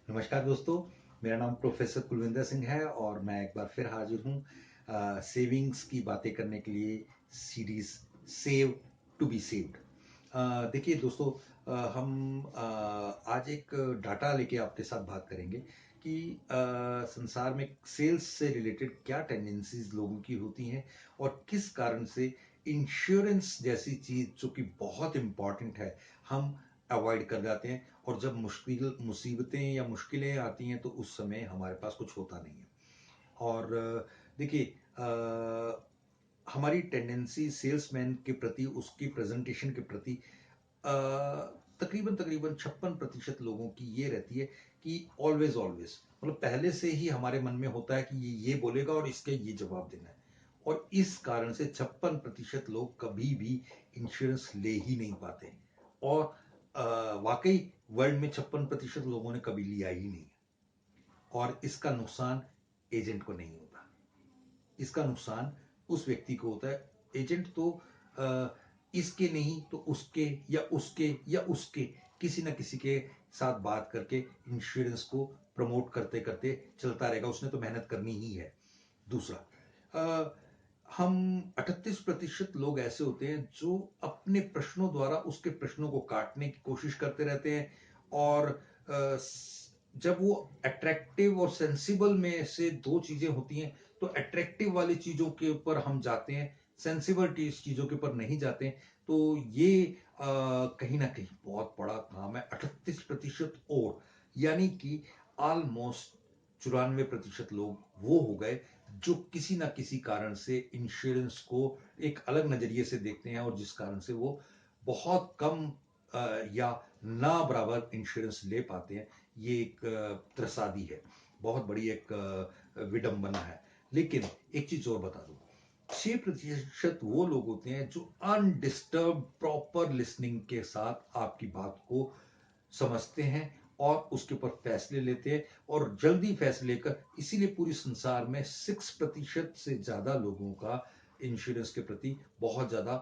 नमस्कार दोस्तों, मेरा नाम प्रोफेसर कुलविंदर सिंह है और मैं एक बार फिर हाजिर हूँ सेविंग्स की बातें करने के लिए series save to be saved. देखिए दोस्तों, हम आज एक डाटा लेके आपके साथ बात करेंगे कि संसार में सेल्स से रिलेटेड क्या टेंडेंसीज लोगों की होती हैं और किस कारण से इंश्योरेंस जैसी चीज जो कि बहुत इम्पॉर्टेंट है हम अवॉइड कर जाते हैं, और जब मुश्किल मुसीबतें या मुश्किलें आती हैं तो उस समय हमारे पास कुछ होता नहीं है। और देखिए, हमारी टेंडेंसी सेल्समैन के प्रति, उसकी प्रेजेंटेशन के प्रति तकरीबन तकरीबन 56% लोगों की ये रहती है कि ऑलवेज ऑलवेज, मतलब पहले से ही हमारे मन में होता है कि ये बोलेगा और इसके ये जवाब देना है। और इस कारण से 56% लोग कभी भी इंश्योरेंस ले ही नहीं पाते। और वाकई वर्ल्ड में 56% लोगों ने कभी लिया ही नहीं है। और इसका नुकसान एजेंट को नहीं होता, इसका नुकसान उस व्यक्ति को होता है। एजेंट तो इसके नहीं तो उसके या उसके या उसके किसी ना किसी के साथ बात करके इंश्योरेंस को प्रमोट करते करते चलता रहेगा, उसने तो मेहनत करनी ही है। दूसरा, हम 38% लोग ऐसे होते हैं जो अपने प्रश्नों द्वारा उसके प्रश्नों को काटने की कोशिश करते रहते हैं। और जब वो अट्रैक्टिव और सेंसिबल में से दो चीजें होती हैं तो अट्रैक्टिव वाली चीजों के ऊपर हम जाते हैं, सेंसिबल चीजों के ऊपर नहीं जाते हैं। तो ये कहीं ना कहीं बहुत बड़ा काम है। 38%, और यानी कि ऑलमोस्ट 94% लोग वो हो गए जो किसी ना किसी कारण से इंश्योरेंस को एक अलग नजरिए से देखते हैं, और जिस कारण से वो बहुत कम या ना बराबर इंश्योरेंस ले पाते हैं। ये एक त्रसादी है, बहुत बड़ी एक विडंबना है। लेकिन एक चीज और बता दूं, 6% वो लोग होते हैं जो अनडिस्टर्ब प्रॉपर लिसनिंग के साथ आपकी बात को समझते हैं और उसके ऊपर फैसले लेते हैं, और जल्दी फैसले लेकर, इसीलिए पूरी संसार में 6% से ज्यादा लोगों का इंश्योरेंस के प्रति बहुत ज्यादा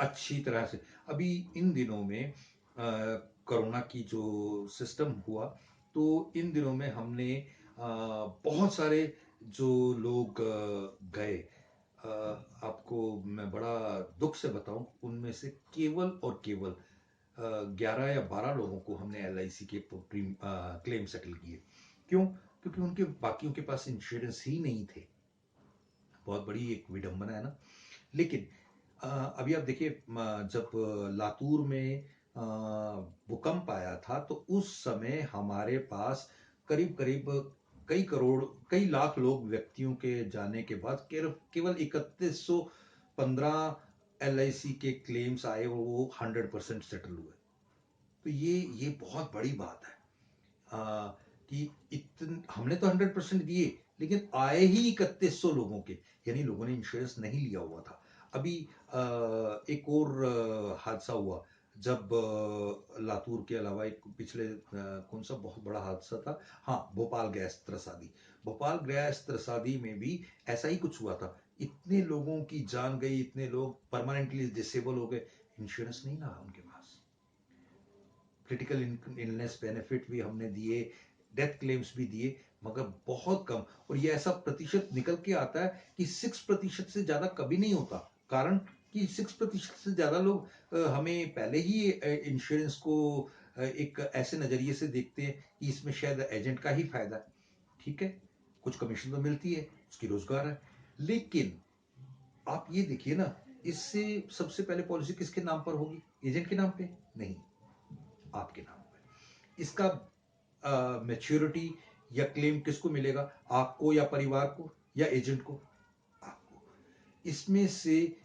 अच्छी तरह से। अभी इन दिनों में कोरोना की जो सिस्टम हुआ, तो इन दिनों में हमने बहुत सारे जो लोग गए, आपको मैं बड़ा दुख से बताऊं, उनमें से केवल और केवल 11 या 12 लोगों को हमने LIC के क्लेम सेटल किए। क्यों? क्योंकि उनके बाकियों के पास इंश्योरेंस ही नहीं थे। बहुत बड़ी एक विडंबना है ना। लेकिन अभी आप देखिए, जब लातूर में भूकंप आया था तो उस समय हमारे पास करीब करीब कई करोड़, कई लाख लोग व्यक्तियों के जाने के बाद केवल 3115 LIC के क्लेम्स आए और वो 100% सेटल हुए। तो ये बहुत बड़ी बात है कि हमने तो 100% दिए, लेकिन आए ही 3100 लोगों के, यानी लोगों ने इंश्योरेंस नहीं लिया हुआ था। अभी एक और हादसा हुआ, जब लातूर के अलावा एक पिछले कौन सा बहुत बड़ा हादसा था, हाँ, भोपाल गैस त्रसादी। भोपाल गैस त्रसादी में भी ऐसा ही कुछ हुआ था। इतने लोगों की जान गई, इतने लोग परमानेंटली डिसेबल हो गए, इंश्योरेंस नहीं रहा उनके पास। क्रिटिकल इलनेस बेनिफिट भी हमने दिए, डेथ क्लेम्स भी दिए, मगर बहुत कम। और ये ऐसा प्रतिशत निकल के आता है कि 6% से ज्यादा कभी नहीं होता। कारण कि 6% से ज्यादा लोग हमें पहले ही इंश्योरेंस को एक ऐसे नजरिए से देखते हैं कि इसमें शायद एजेंट का ही फायदा है। ठीक है, कुछ कमीशन तो मिलती है, उसकी रोजगार है। लेकिन आप ये देखिए ना, इससे सबसे पहले पॉलिसी किसके नाम पर होगी? एजेंट के नाम पे नहीं, आपके नाम पे। इसका मैच्योरिटी या क्लेम किसको मिलेगा? आपको या परिवार को या एजेंट को? आपको। इसमें से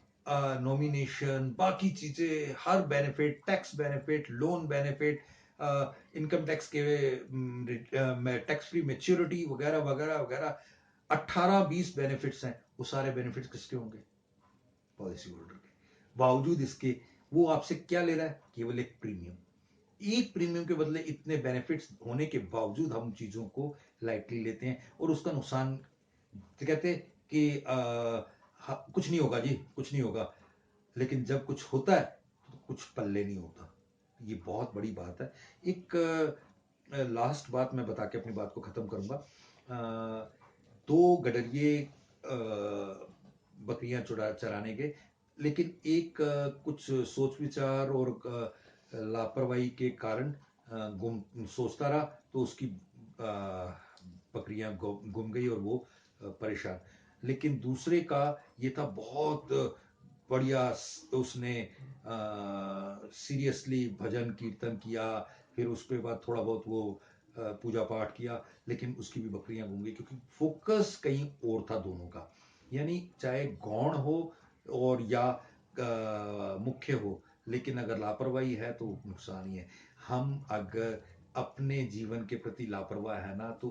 नॉमिनेशन, बाकी चीजें, हर benefit, tax benefit, loan benefit, income tax के टैक्स फ्री मैच्योरिटी वगैरह वगैरह वगैरह, 18-20 बेनिफिट्स हैं। वो सारे बेनिफिट्स किसके होंगे? पॉलिसी होल्डर के। बावजूद इसके वो आपसे क्या ले रहा है? केवल एक प्रीमियम। एक प्रीमियम के बदले इतने बेनिफिट्स होने के बावजूद हम चीजों को लाइटली लेते हैं, और उसका नुकसान, तो कहते हैं कि कुछ नहीं होगा जी, कुछ नहीं होगा। लेकिन जब कुछ होता है तो कुछ पल्ले नहीं होता। ये बहुत बड़ी बात है। एक लास्ट बात मैं बता के अपनी बात को ख़त्म करूँगा। दो गडरिये बकरियां चराने गए, लेकिन एक कुछ सोच विचार और लापरवाही के कारण गुम सोचता रहा, तो उसकी बकरियां गुम गई और वो परेशान। लेकिन दूसरे का ये था, बहुत बढ़िया, उसने सीरियसली भजन कीर्तन किया, फिर उसके बाद थोड़ा बहुत वो पूजा पाठ किया, लेकिन उसकी भी बकरियां घूम गई, क्योंकि फोकस कहीं और था दोनों का। यानी चाहे गौण हो और या मुख्य हो, लेकिन अगर लापरवाही है तो नुकसान ही है। हम अगर अपने जीवन के प्रति लापरवाह है ना, तो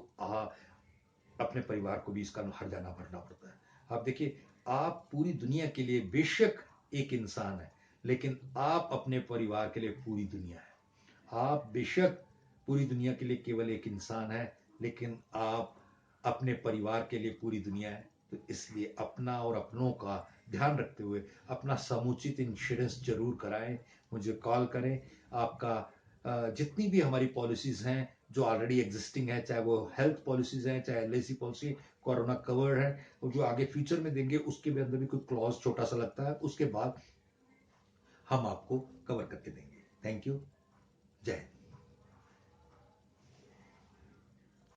अपने परिवार को भी इसका हर्जाना भरना पड़ता है। आप देखिए, आप पूरी दुनिया के लिए बेशक एक इंसान है, लेकिन आप अपने परिवार के लिए पूरी दुनिया है। आप बेशक पूरी दुनिया के लिए केवल एक इंसान है, लेकिन आप अपने परिवार के लिए पूरी दुनिया है। तो इसलिए अपना और अपनों का ध्यान रखते हुए अपना समुचित इंश्योरेंस जरूर कराएं। मुझे कॉल करें। आपका जितनी भी हमारी पॉलिसीज़ हैं जो ऑलरेडी एग्जिस्टिंग है, चाहे वो हेल्थ पॉलिसीज़ हैं, चाहे LIC पॉलिसी, कोरोना कवर है, और जो आगे फ्यूचर में देंगे उसके भी अंदर भी कोई क्लॉज छोटा सा लगता है, उसके बाद हम आपको कवर करके देंगे। Thank you. जय हिंद।